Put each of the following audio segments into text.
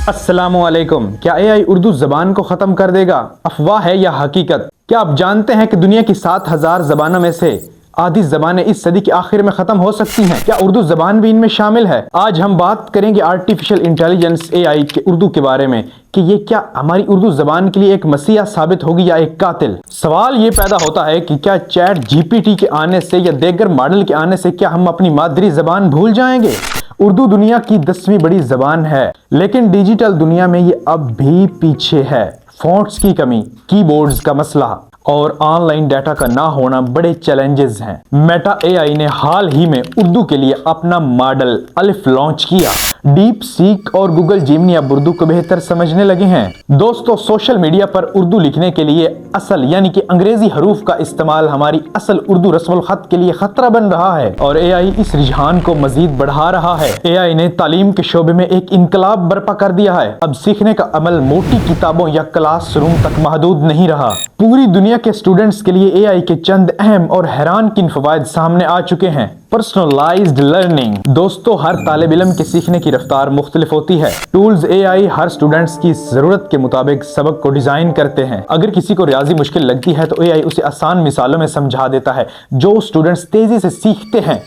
अस्सलामु अलैकुम। क्या एआई उर्दू जबान को खत्म कर देगा? अफवाह है या हकीकत? क्या आप जानते हैं कि दुनिया की 7000 जबानों में से आधी जबानें इस सदी के आखिर में खत्म हो सकती हैं? क्या उर्दू जबान भी इनमें शामिल है? आज हम बात करेंगे आर्टिफिशियल इंटेलिजेंस एआई के उर्दू के बारे में कि ये क्या हमारी उर्दू जबान के लिए एक मसीहा साबित होगी या एक कातिल। सवाल ये पैदा होता है कि क्या चैट जीपीटी के आने से या दीगर मॉडल के आने से क्या हम अपनी मादरी जबान भूल जाएंगे? उर्दू दुनिया की 10वीं बड़ी जबान है, लेकिन डिजिटल दुनिया में ये अब भी पीछे है। फॉन्ट्स की कमी, कीबोर्ड्स का मसला और ऑनलाइन डाटा का ना होना बड़े चैलेंजेस हैं। मेटा एआई ने हाल ही में उर्दू के लिए अपना मॉडल अलिफ लॉन्च किया। डीप सीक और गूगल जिमनी अब उर्दू को बेहतर समझने लगे हैं। दोस्तों, सोशल मीडिया पर उर्दू लिखने के लिए असल यानी कि अंग्रेजी हरूफ का इस्तेमाल हमारी असल उर्दू रस्मुल खत के लिए खतरा बन रहा है और एआई इस रुझान को मजीद बढ़ा रहा है। एआई ने तालीम के शोबे में एक इनकलाब बर्पा कर दिया है। अब सीखने का अमल मोटी किताबों या क्लासरूम तक महदूद नहीं रहा। पूरी दुनिया के स्टूडेंट्स के लिए एआई के चंद अहम और हैरानकुन फवायद सामने आ चुके हैं। Personalised learning. दोस्तों, हर तालिब इल्म के सीखने की रफ्तार मुख्तलिफ होती है। टूल्स एआई हर स्टूडेंट्स की जरूरत के मुताबिक सबक को डिजाइन करते हैं। अगर किसी को रियाजी मुश्किल लगती है तो एआई उसे आसान मिसालों में समझा देता है। जो स्टूडेंट्स तेजी से सीखते हैं,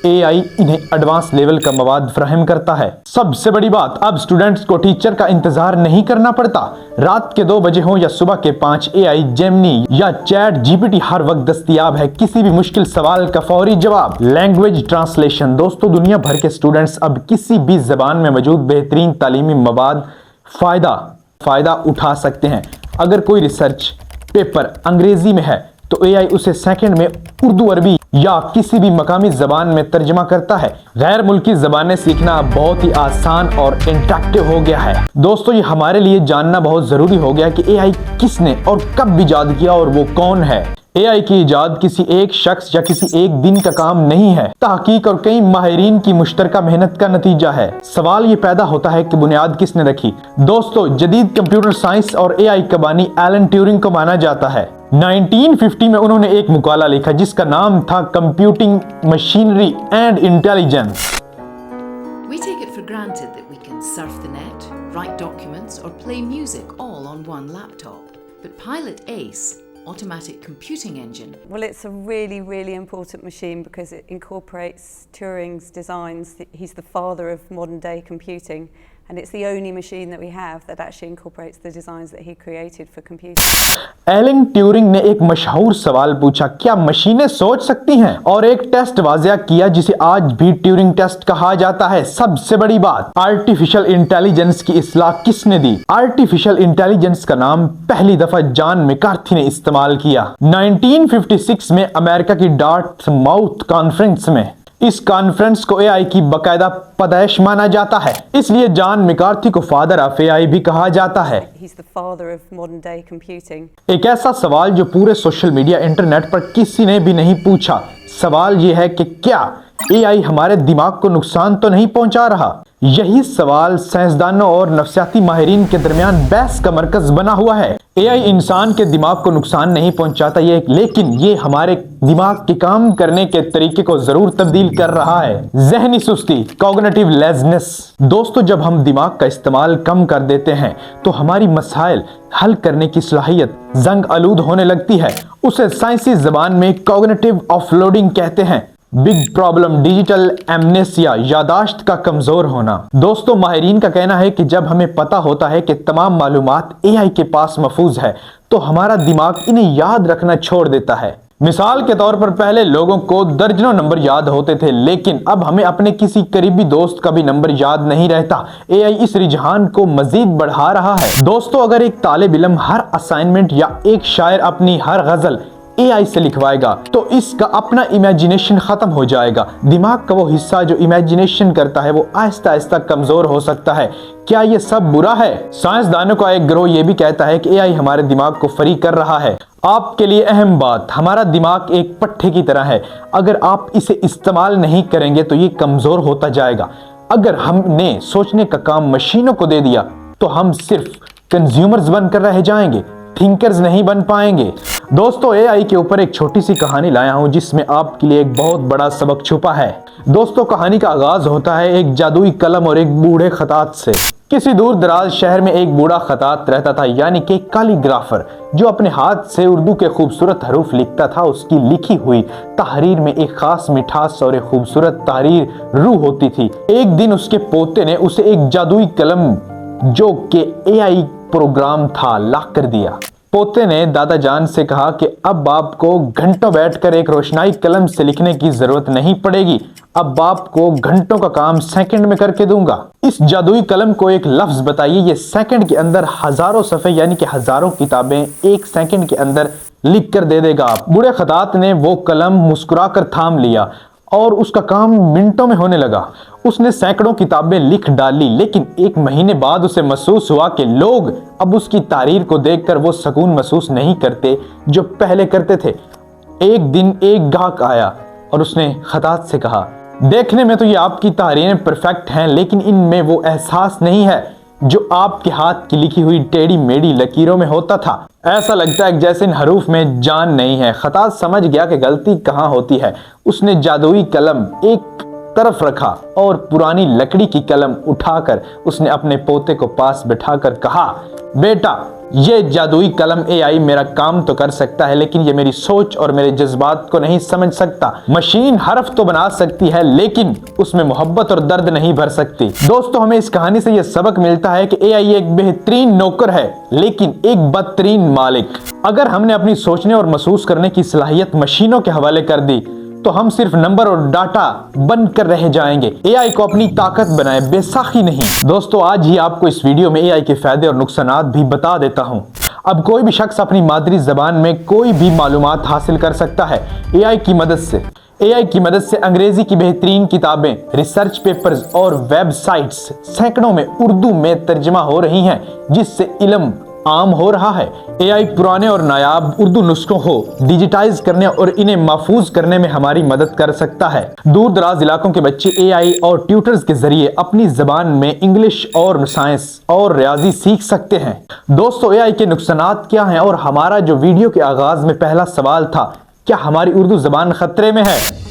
एआई इन्हें एडवांस लेवल का मवाद फ्राहम करता है। सबसे बड़ी बात, अब स्टूडेंट्स को टीचर का इंतजार नहीं करना पड़ता। रात के 2 बजे हो या सुबह के 5, एआई, जेमिनी या चैट जीपीटी हर वक्त दस्तयाब है किसी भी मुश्किल सवाल का फौरी जवाब। Language translation. दोस्तों, दुनिया भर के स्टूडेंट्स अब किसी भी जबान में मौजूद बेहतरीन तालीमी मवाद फायदा उठा सकते हैं। अगर कोई रिसर्च पेपर अंग्रेजी में है तो एआई उसे सेकंड में उर्दू, अरबी या किसी भी मकामी जबान में तर्जमा करता है। गैर मुल्की जबानें सीखना बहुत ही आसान और इंटरेक्टिव हो गया है। दोस्तों, ये हमारे लिए जानना बहुत जरूरी हो गया कि एआई किसने और कब इजाद किया और वो कौन है। एआई की इजाद किसी एक शख्स या किसी एक दिन का काम नहीं है, तहकीक और कई माहिरीन की मुश्तरका मेहनत का नतीजा है। सवाल ये पैदा होता है कि बुनियाद किसने रखी। दोस्तों, जदीद कंप्यूटर साइंस और एआई का बानी एलन ट्यूरिंग को माना जाता है। 1950 में उन्होंने एक मुकाला लिखा जिसका नाम था computing machinery and intelligence. We take it for granted that we can surf the net, write documents or play music all on one laptop. But Pilot Ace, automatic computing engine. Well, it's a really important machine because it incorporates Turing's designs. He's the father of modern day computing, and it's the only machine that we have that actually incorporates the designs that he created for computing. Alan Turing ने एक मशहूर सवाल पूछा, क्या मशीनें सोच सकती हैं? और एक टेस्ट वाज़िया किया जिसे आज भी ट्यूरिंग टेस्ट कहा जाता है। सबसे बड़ी बात, आर्टिफिशियल इंटेलिजेंस की इस्लाह किसने दी? आर्टिफिशियल इंटेलिजेंस का नाम पहली दफा जॉन मैकार्थी ने इस्तेमाल किया 1956 में अमेरिका की डार्टमाउथ कॉन्फ्रेंस में। इस कॉन्फ्रेंस को एआई की बाकायदा पैदाइश माना जाता है, इसलिए जॉन मैकार्थी को फादर ऑफ एआई भी कहा जाता है। He's the father of modern day computing. एक ऐसा सवाल जो पूरे सोशल मीडिया इंटरनेट पर किसी ने भी नहीं पूछा। सवाल यह है कि क्या एआई हमारे दिमाग को नुकसान तो नहीं पहुंचा रहा? यही सवाल साइंसदानों और नफ्सियाती माहिरीन के दरमियान बहस का मरकज बना हुआ है। एआई इंसान के दिमाग को नुकसान नहीं पहुंचाता लेकिन ये हमारे दिमाग के काम करने के तरीके को जरूर तब्दील कर रहा है। ज़हनी सुस्ती, कॉग्निटिव लेज़नेस। दोस्तों, जब हम दिमाग का इस्तेमाल कम कर देते हैं तो हमारी मसाइल हल करने की सलाहियत जंग आलूद होने लगती है। उसे साइंसी जबान में कॉग्निटिव ऑफलोडिंग कहते हैं। बिग प्रॉब्लम, डिजिटल एमनेसिया, यादाश्त का कमजोर होना। दोस्तों, माहिरीन का कहना है कि जब हमें पता होता है कि तमाम मालूमात एआई के पास महफूज है तो हमारा दिमाग इन्हें याद रखना छोड़ देता है। मिसाल के तौर पर पहले लोगों को दर्जनों नंबर याद होते थे, लेकिन अब हमें अपने किसी करीबी दोस्त का भी नंबर याद नहीं रहता। एआई इस रुझान को मजीद बढ़ा रहा है। दोस्तों, अगर एक तालिब इल्म हर असाइनमेंट या एक शायर अपनी हर गजल एआई से लिखवाएगा तो इसका अपना इमेजिनेशन खत्म हो जाएगा। दिमाग का वो हिस्सा जो इमेजिनेशन करता है वो आहिस्ता आहिस्ता कमजोर हो सकता है। क्या ये सब बुरा है? साइंसदानों का एक गिरोह ये भी कहता है कि एआई हमारे दिमाग को फ्री कर रहा है। आपके लिए अहम बात, हमारा दिमाग एक पट्टे की तरह है। अगर आप इसे इस्तेमाल नहीं करेंगे तो ये कमजोर होता जाएगा। अगर हमने सोचने का काम मशीनों को दे दिया तो हम सिर्फ कंज्यूमर्स बनकर रह जाएंगे, थिंकर्स नहीं बन पाएंगे। दोस्तों, एआई के ऊपर एक छोटी सी कहानी लाया हूं जिसमें आपके लिए एक बहुत बड़ा सबक छुपा है। दोस्तों, कहानी का आगाज होता है एक जादुई कलम और एक बूढ़े खतात से। کسی دور دراز شہر میں ایک بوڑھا خطاط رہتا تھا، یعنی کہ کالی گرافر، جو اپنے ہاتھ سے اردو کے خوبصورت حروف لکھتا تھا۔ اس کی لکھی ہوئی تحریر میں ایک خاص مٹھاس اور ایک خوبصورت تحریر روح ہوتی تھی۔ ایک دن اس کے پوتے نے اسے ایک جادوئی قلم جو کہ AI پروگرام تھا لا کر دیا۔ پوتے نے دادا جان سے کہا کہ اب آپ کو گھنٹوں بیٹھ کر ایک روشنائی قلم سے لکھنے کی ضرورت نہیں پڑے گی، اب آپ کو گھنٹوں کا کام سیکنڈ میں کر کے دوں گا۔ اس جادوئی قلم کو ایک لفظ بتائیے، یہ سیکنڈ کے اندر ہزاروں صفحے یعنی کہ ہزاروں کتابیں ایک سیکنڈ کے اندر لکھ کر دے دے گا۔ بوڑھے خطاط نے وہ قلم مسکرا کر تھام لیا اور اس کا کام منٹوں میں ہونے لگا۔ اس نے سینکڑوں کتابیں لکھ ڈالی، لیکن ایک مہینے بعد اسے محسوس ہوا کہ لوگ اب اس کی تحریر کو دیکھ کر وہ سکون محسوس نہیں کرتے جو پہلے کرتے تھے۔ ایک دن ایک گاہک آیا اور اس نے خطاط سے کہا، دیکھنے میں تو یہ آپ کی تحریریں پرفیکٹ ہیں، لیکن ان میں وہ احساس نہیں ہے جو آپ کے ہاتھ کی لکھی ہوئی ٹیڑھی میڑھی لکیروں میں ہوتا تھا۔ ایسا لگتا ہے جیسے ان حروف میں جان نہیں ہے۔ خطاط سمجھ گیا کہ غلطی کہاں ہوتی ہے۔ اس نے جادوئی قلم ایک طرف رکھا اور پرانی لکڑی کی قلم اٹھا کر اس نے اپنے پوتے کو پاس بٹھا کر کہا، بیٹا یہ جادوئی قلم AI میرا کام تو کر سکتا ہے، لیکن یہ میری سوچ اور میرے جذبات کو نہیں سمجھ سکتا۔ مشین حرف تو بنا سکتی ہے، لیکن اس میں محبت اور درد نہیں بھر سکتی۔ دوستو، ہمیں اس کہانی سے یہ سبق ملتا ہے کہ AI ایک بہترین نوکر ہے، لیکن ایک بدترین مالک۔ اگر ہم نے اپنی سوچنے اور محسوس کرنے کی صلاحیت مشینوں کے حوالے کر دی تو ہم صرف نمبر اور ڈاٹا بن کر رہ جائیں گے۔ AI کو اپنی طاقت بنائے، بے ساخی نہیں۔ دوستو، آج ہی آپ کو اس ویڈیو میں AI کے فائدے اور نقصانات بھی بتا دیتا ہوں۔ اب کوئی بھی شخص اپنی مادری زبان میں کوئی بھی معلومات حاصل کر سکتا ہے AI کی مدد سے۔ AI کی مدد سے انگریزی کی بہترین کتابیں، ریسرچ پیپرز اور ویب سائٹس سینکڑوں میں اردو میں ترجمہ ہو رہی ہیں، جس سے علم عام ہو رہا ہے۔ AI پرانے اور نایاب اردو نسخوں کو ڈیجیٹائز کرنے اور انہیں محفوظ کرنے میں ہماری مدد کر سکتا ہے۔ دور دراز علاقوں کے بچے AI اور ٹیوٹرز کے ذریعے اپنی زبان میں انگلش اور سائنس اور ریاضی سیکھ سکتے ہیں۔ دوستو، AI کے نقصانات کیا ہیں؟ اور ہمارا جو ویڈیو کے آغاز میں پہلا سوال تھا، کیا ہماری اردو زبان خطرے میں ہے؟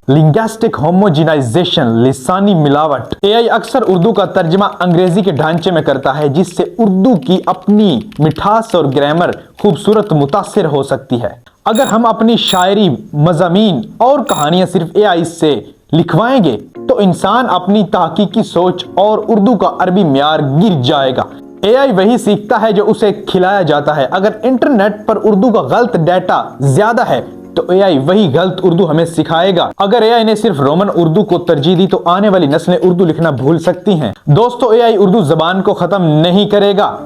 لنگوسٹک ہوموجینائزیشن، لسانی ملاوٹ۔ AI اکثر اردو کا ترجمہ انگریزی کے ڈھانچے میں کرتا ہے، جس سے اردو کی اپنی مٹھاس اور گرامر خوبصورت متاثر ہو سکتی ہے۔ اگر ہم اپنی شاعری، مضامین اور کہانیاں صرف AI سے لکھوائیں گے تو انسان اپنی تحقیقی سوچ اور اردو کا عربی معیار گر جائے گا۔ AI وہی سیکھتا ہے جو اسے کھلایا جاتا ہے۔ اگر انٹرنیٹ پر اردو کا غلط ڈیٹا زیادہ ہے تو AI وہی غلط اردو ہمیں سکھائے گا۔ اگر AI نے صرف رومن اردو کو ترجیح دی تو آنے والی نسلیں اردو لکھنا بھول سکتی ہیں۔ دوستو، AI اردو زبان کو ختم نہیں کرے گا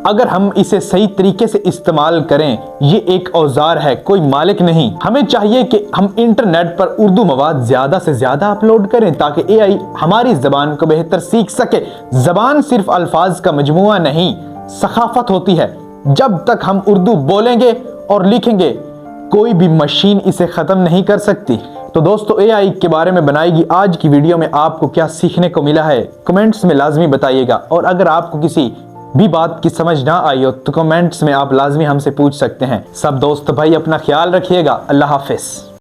اگر ہم اسے صحیح طریقے سے استعمال کریں۔ یہ ایک اوزار ہے، کوئی مالک نہیں۔ ہمیں چاہیے کہ ہم انٹرنیٹ پر اردو مواد زیادہ سے زیادہ اپلوڈ کریں تاکہ AI ہماری زبان کو بہتر سیکھ سکے۔ زبان صرف الفاظ کا مجموعہ نہیں، ثقافت ہوتی ہے۔ جب تک ہم اردو بولیں گے اور لکھیں گے، کوئی بھی مشین اسے ختم نہیں کر سکتی۔ تو دوستو، AI کے بارے میں بنائی گئی آج کی ویڈیو میں آپ کو کیا سیکھنے کو ملا ہے، کمنٹس میں لازمی بتائیے گا۔ اور اگر آپ کو کسی بھی بات کی سمجھ نہ آئی ہو تو کمنٹس میں آپ لازمی ہم سے پوچھ سکتے ہیں۔ سب دوست بھائی اپنا خیال رکھیے گا۔ اللہ حافظ۔